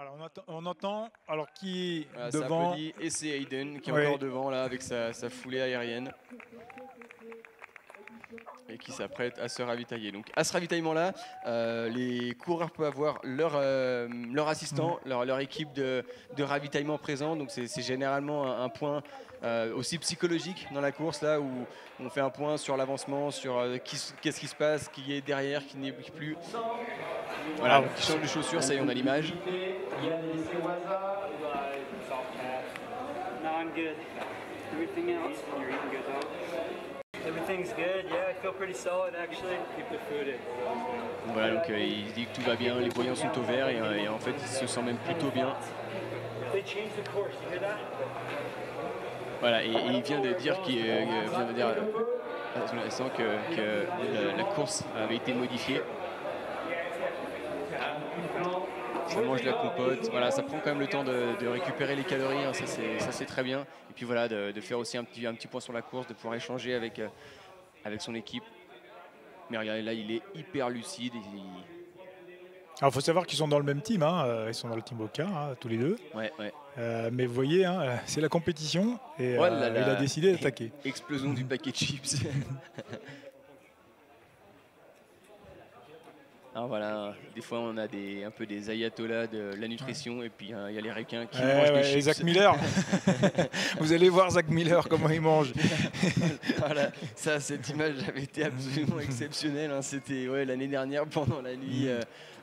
Alors on entend, alors qui est Voilà, devant? et c'est Hayden qui est Oui. encore devant là avec sa foulée aérienne. Et qui s'apprête à se ravitailler. Donc à ce ravitaillement-là, les coureurs peuvent avoir leur assistant, leur équipe de ravitaillement présent. Donc c'est généralement un point aussi psychologique dans la course, là où on fait un point sur l'avancement, sur qu'est-ce qui se passe, qui est derrière, qui n'est plus. Voilà, donc qui change de chaussures, ça y est, on a l'image. Everything's good, yeah, I feel pretty solid actually. Keep the food in. Voilà, donc il se dit que tout va bien, les voyants sont au vert et en fait il se sent même plutôt bien. They changed the course, you hear that? Voilà, et il vient de dire que la course avait été modifiée. Ça mange de la compote, voilà, ça prend quand même le temps de récupérer les calories, hein, ça c'est très bien. Et puis voilà, de faire aussi un petit point sur la course, de pouvoir échanger avec son équipe. Mais regardez là, il est hyper lucide. Alors il faut savoir qu'ils sont dans le même team, hein, ils sont dans le team Oka, hein, tous les deux. Ouais, ouais. Mais vous voyez, hein, c'est la compétition et Oh là il là. a décidé d'attaquer. Explosion du paquet de chips. Alors voilà, des fois on a un peu des ayatollahs de la nutrition et puis il y a les requins qui mangent des chips. Et Zach Miller, vous allez voir Zach Miller comment il mange. Voilà, cette image avait été absolument exceptionnelle, hein. C'était l'année dernière pendant la nuit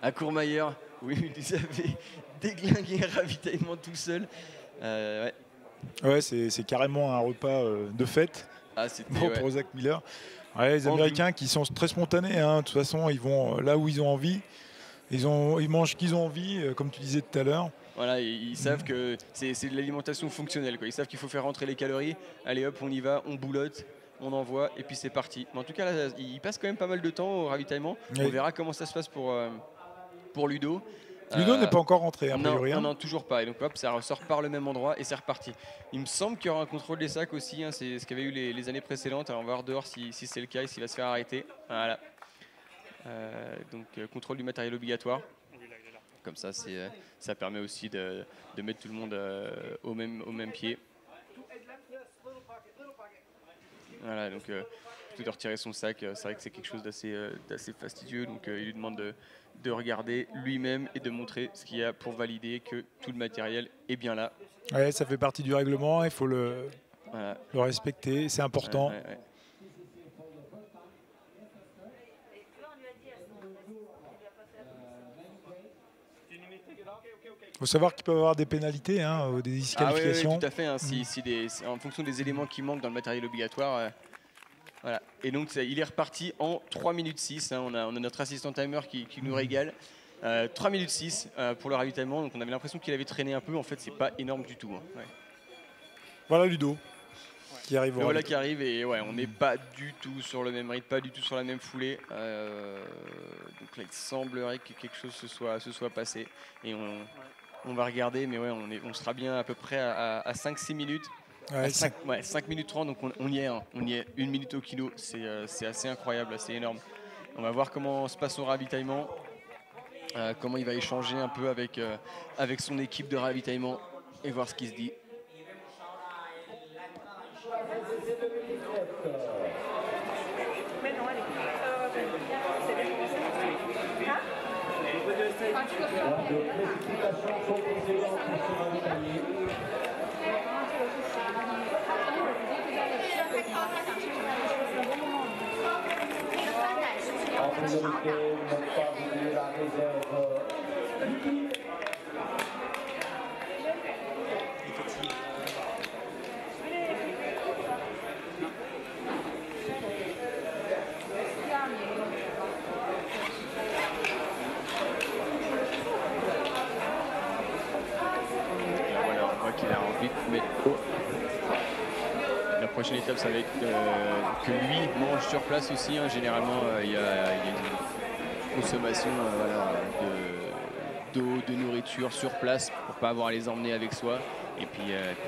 à Courmayeur où il nous avait déglingué un ravitaillement tout seul. Ouais, c'est carrément un repas de fête pour Zach Miller. Ouais, les Américains qui sont très spontanés, hein. De toute façon, ils vont là où ils ont envie. Ils mangent ce qu'ils ont envie, comme tu disais tout à l'heure. Voilà, ils savent que c'est de l'alimentation fonctionnelle, quoi. Ils savent qu'il faut faire rentrer les calories. Allez hop, on y va, on boulotte, on envoie et puis c'est parti. Mais en tout cas, là, il passe quand même pas mal de temps au ravitaillement. Oui. On verra comment ça se passe pour Ludo. Ludo n'est pas encore rentré, a priori. Non, toujours pas. Et donc hop, ça ressort par le même endroit et c'est reparti. Il me semble qu'il y aura un contrôle des sacs aussi, hein. C'est ce qu'il y avait eu les années précédentes. Alors on va voir dehors si c'est le cas et s'il va se faire arrêter. Voilà. Donc contrôle du matériel obligatoire. Comme ça, ça permet aussi de mettre tout le monde au même pied. Voilà, donc plutôt de retirer son sac, c'est vrai que c'est quelque chose d'assez fastidieux. Donc il lui demande de regarder lui-même et de montrer ce qu'il y a pour valider que tout le matériel est bien là. Ouais, ça fait partie du règlement, il faut le respecter, c'est important. Ouais. Il faut savoir qu'ils peuvent avoir des pénalités, hein, ou des disqualifications. Oui, tout à fait. Hein, en fonction des éléments qui manquent dans le matériel obligatoire. Voilà. Et donc il est reparti en 3 minutes 6. Hein, on a notre assistant timer qui nous régale. 3 minutes 6 pour le ravitaillement. Donc on avait l'impression qu'il avait traîné un peu. En fait, c'est pas énorme du tout. Hein. Ouais. Voilà Ludo qui arrive. Voilà qui arrive et on n'est pas du tout sur le même rythme, pas du tout sur la même foulée. Donc là, il semblerait que quelque chose se soit passé. Et on va regarder, mais on sera bien à peu près à 5-6 minutes. 5 minutes 30, donc on y est. Hein. On y est 1 minute au kilo. C'est assez incroyable, c'est énorme. On va voir comment se passe son ravitaillement, comment il va échanger un peu avec son équipe de ravitaillement et voir ce qu'il se dit. La prochaine étape, ça va être que lui mange sur place aussi. Hein. Généralement, il y a une consommation d'eau, de nourriture sur place pour ne pas avoir à les emmener avec soi. Et puis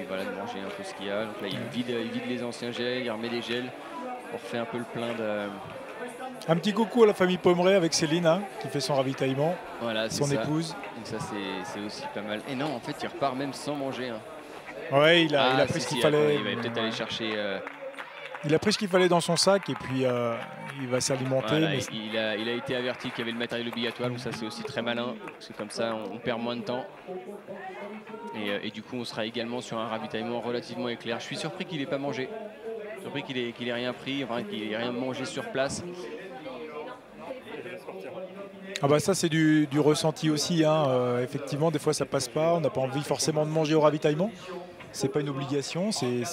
voilà, de manger un peu ce qu'il y a. Donc là, il vide les anciens gels, il remet des gels. On refait un peu le plein Un petit coucou à la famille Pommeret avec Céline hein, qui fait son ravitaillement, voilà, son épouse. Donc ça c'est aussi pas mal. Et non, en fait il repart même sans manger. Hein. Ouais, il a pris ce qu'il fallait. Il va peut-être aller chercher... Il a pris ce qu'il fallait dans son sac et puis il va s'alimenter. Voilà, il a été averti qu'il y avait le matériel obligatoire, donc ça c'est aussi très malin, parce que comme ça on perd moins de temps. Et du coup on sera également sur un ravitaillement relativement éclair. Je suis surpris qu'il n'ait pas mangé, surpris qu'il ait rien pris, enfin qu'il n'ait rien mangé sur place. Ah bah ça c'est du ressenti aussi, hein. Effectivement des fois ça passe pas, on n'a pas envie forcément de manger au ravitaillement. C'est pas une obligation,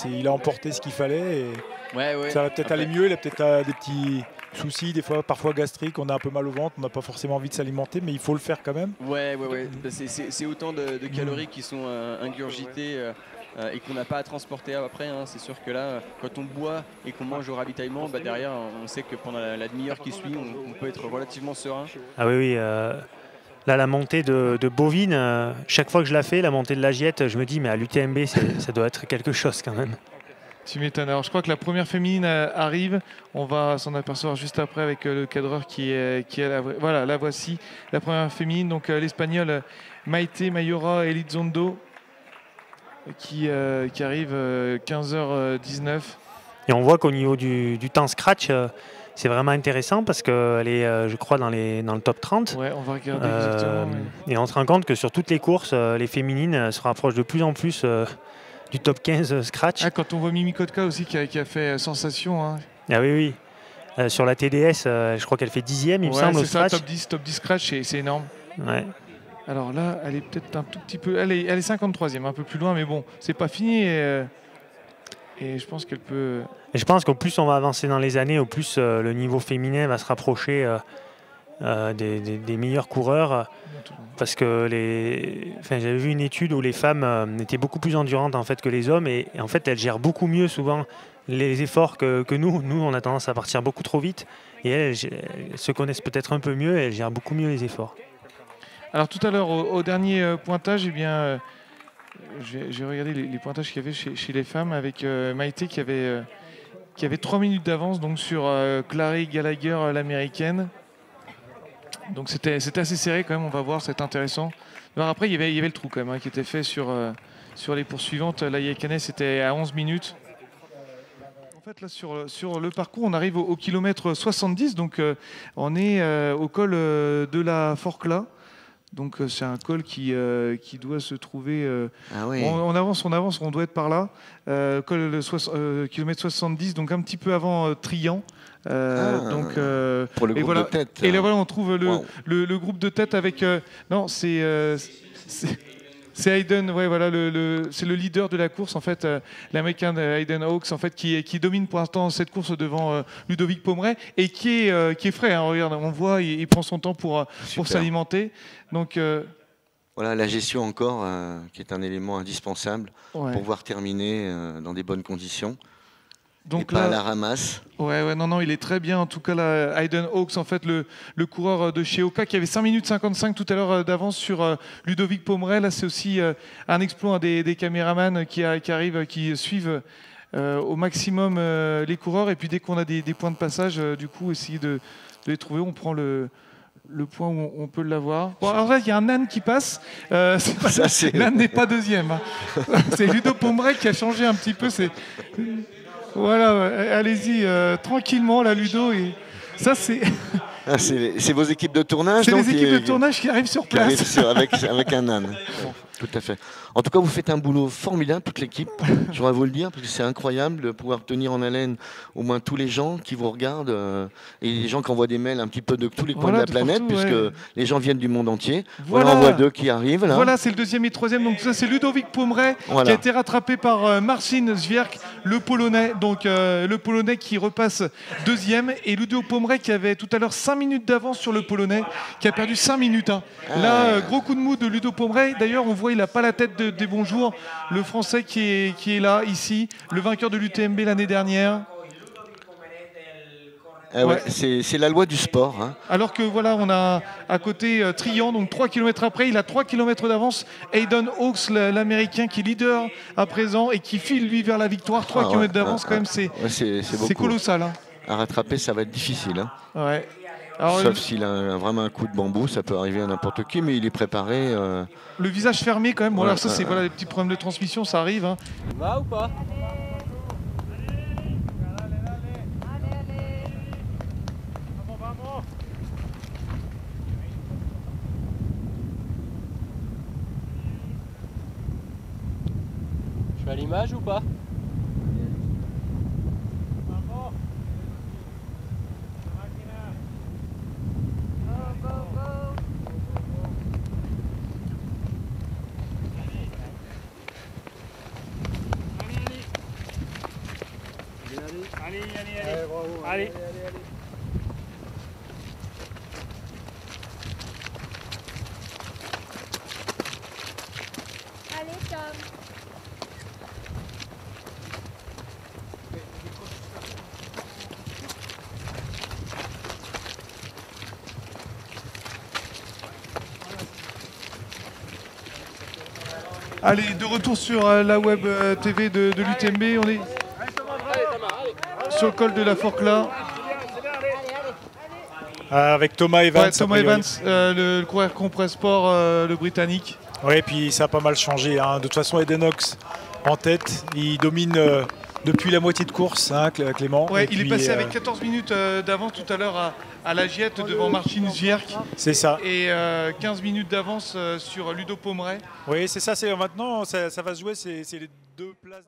il a emporté ce qu'il fallait et ça va peut-être aller mieux, il a peut-être des petits soucis, des fois parfois gastriques, on a un peu mal au ventre, on n'a pas forcément envie de s'alimenter, mais il faut le faire quand même. Ouais. C'est autant de calories qui sont ingurgitées et qu'on n'a pas à transporter après. Hein. C'est sûr que là, quand on boit et qu'on mange au ravitaillement, bah derrière, on sait que pendant la demi-heure qui suit, on peut être relativement serein. Ah oui. Là, la montée de bovine, chaque fois que je la fais, la montée de la giette, je me dis, mais à l'UTMB, ça doit être quelque chose quand même. Tu m'étonnes. Alors, je crois que la première féminine arrive. On va s'en apercevoir juste après avec le cadreur qui est là. Voilà, la voici, la première féminine. Donc, l'Espagnole Maite Mayora Elizondo qui arrive 15h19. Et on voit qu'au niveau du temps scratch, c'est vraiment intéressant parce qu'elle est, je crois, dans le top 30. Ouais, on va regarder exactement. Et on se rend compte que sur toutes les courses, les féminines se rapprochent de plus en plus du top 15 scratch. Ah, quand on voit Mimi Kotka aussi qui a fait sensation. Hein. Ah oui. Sur la TDS, je crois qu'elle fait 10e, il me semble, au scratch. C'est ça, top 10 scratch, c'est énorme. Ouais. Alors là, elle est peut-être un tout petit peu... Elle est 53e, un peu plus loin, mais bon, c'est pas fini. Et je pense qu'elle peut... Et je pense qu'au plus on va avancer dans les années, au plus le niveau féminin va se rapprocher des meilleurs coureurs. Parce que j'avais vu une étude où les femmes étaient beaucoup plus endurantes en fait, que les hommes. Et en fait, elles gèrent beaucoup mieux souvent les efforts que nous. Nous, on a tendance à partir beaucoup trop vite. Et elles se connaissent peut-être un peu mieux et elles gèrent beaucoup mieux les efforts. Alors tout à l'heure, au dernier pointage, eh bien... J'ai regardé les pointages qu'il y avait chez les femmes avec Maïté qui avait 3 minutes d'avance donc sur Clary Gallagher, l'américaine. Donc c'était assez serré quand même, on va voir, c'est intéressant. Alors après, il y avait le trou quand même hein, qui était fait sur les poursuivantes. La Yekane, c'était à 11 minutes. En fait, là, sur le parcours, on arrive au kilomètre 70, donc on est au col de la Forclaz. Donc c'est un col qui doit se trouver... on avance, on doit être par là. Col kilomètre 70, donc un petit peu avant Trian. Pour le groupe de tête. Et là, voilà, on trouve le groupe de tête avec... non, c'est Hayden, ouais, voilà, c'est le leader de la course, en fait, l'américain Hayden Hawks, en fait, qui domine pour l'instant cette course devant Ludovic Pommeret et qui est frais. Hein, regarde, on voit, il prend son temps pour s'alimenter. Donc, voilà, la gestion encore, qui est un élément indispensable pour pouvoir terminer dans des bonnes conditions. Donc et pas là, à la ramasse. Non, il est très bien. En tout cas, là, Hayden Hawks, en fait, le coureur de chez Oka, qui avait 5 minutes 55 tout à l'heure d'avance sur Ludovic Pommeret. Là, c'est aussi un exploit des caméramans qui arrivent, qui suivent au maximum les coureurs. Et puis, dès qu'on a des points de passage, du coup, essayer de les trouver. On prend le point où on peut l'avoir. Bon, alors là, il y a un âne qui passe. L'âne n'est pas deuxième. Hein. C'est Ludo Pommeret qui a changé un petit peu. Voilà, allez-y, tranquillement, la Ludo. Et ça, c'est... c'est vos équipes de tournage. C'est les équipes de tournage qui arrivent sur place. Avec un âne. Tout à fait. En tout cas, vous faites un boulot formidable, toute l'équipe. Je voudrais vous le dire, parce que c'est incroyable de pouvoir tenir en haleine au moins tous les gens qui vous regardent et les gens qui envoient des mails un petit peu de tous les coins de la planète, partout, puisque les gens viennent du monde entier. Voilà, on voit deux qui arrivent. Là. Voilà, c'est le deuxième et troisième. Donc ça, c'est Ludovic Pommeret qui a été rattrapé par Marcin Zwierk, le Polonais. Donc le Polonais qui repasse deuxième. Et Ludo Pommeret qui avait tout à l'heure 5 minutes d'avance sur le Polonais, qui a perdu 5 minutes. Hein. Là, gros coup de mou de Ludo Pommeret. D'ailleurs, on voit il n'a pas la tête des bonjours. Le Français qui est là, ici, le vainqueur de l'UTMB l'année dernière. C'est la loi du sport. Hein. Alors que voilà, on a à côté Trian, donc 3 km après, il a 3 km d'avance. Hayden Hawks, l'Américain, qui est leader à présent et qui file lui vers la victoire. 3 km d'avance, quand même, c'est colossal. Hein. à rattraper, ça va être difficile. Hein. Ouais. Alors, sauf s'il a vraiment un coup de bambou, ça peut arriver à n'importe qui, mais il est préparé. Le visage fermé quand même. Bon, ouais, alors ça, c'est voilà, les petits problèmes de transmission, ça arrive. Hein. Va ou pas? Je suis à l'image ou pas? Allez. Allez, Tom. Allez, de retour sur la web TV de l'UTMB. On est sur le col de la Forclaz. Avec Thomas Evans. Ouais, Thomas Evans, le coureur Compress Sport, le britannique. Oui, puis ça a pas mal changé. Hein. De toute façon, Edenox en tête, il domine depuis la moitié de course, hein, Clément. Ouais, il est passé avec 14 minutes d'avance tout à l'heure à la Giette devant Martin Gierk. C'est ça. Et 15 minutes d'avance sur Ludo Pomeray. Oui, c'est ça. Maintenant, ça va se jouer. C'est les deux places.